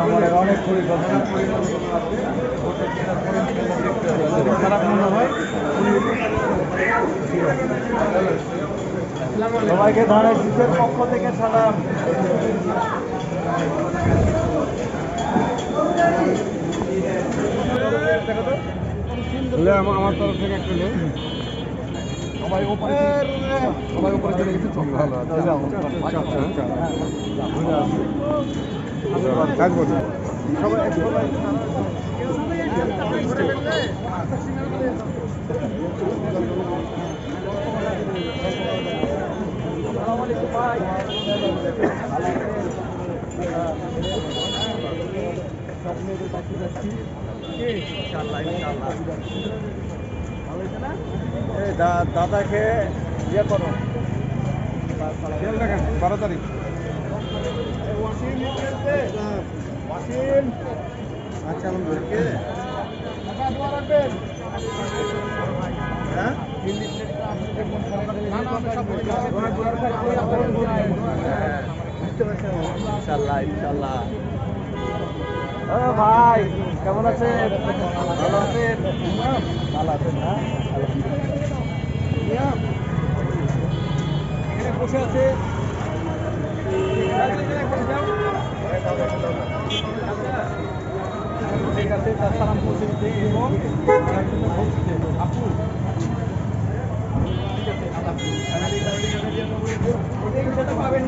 আমাদের অনেক পরিকল্পনা খারাপ মনে হয়। সবাইকে ধানের শীষের পক্ষ থেকে সালাম। আমার তরফ থেকে একটা নেই। সবাই উপরে চলে গেছে। থাকবো না সবাই দাদাকে ইয়ে করো 12 তারিখ আচ্ছা ইনশাল্লাহ ইনশাল্লাহ। ভাই কেমন আছেন? ভালো আছেন? ভালো আছেন না? এখানে বসে আছে ঠিক আছে, তার সালাম পৌঁছে দিতে এবং আপু ঠিক আছে পাবেন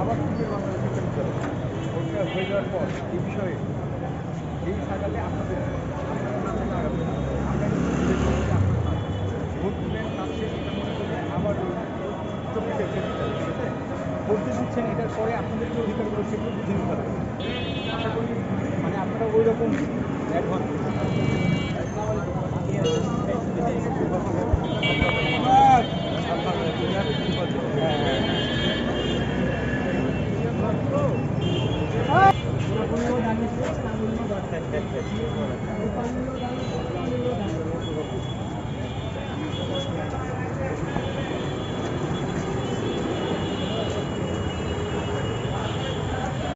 আবার হয়ে যাওয়ার পর এই বিষয়ে এই জায়গাতে আপনাদের ভোট দিবেন তার শেষে মনে করে আবার চব্বিশে বলতে দিচ্ছেন, এটার পরে আপনাদেরকে অধিকারগুলো সেগুলো বুঝে নিতে হবে। আশা করি মানে আপনারা ওই রকম অ্যাডভান্স হ্যাঁ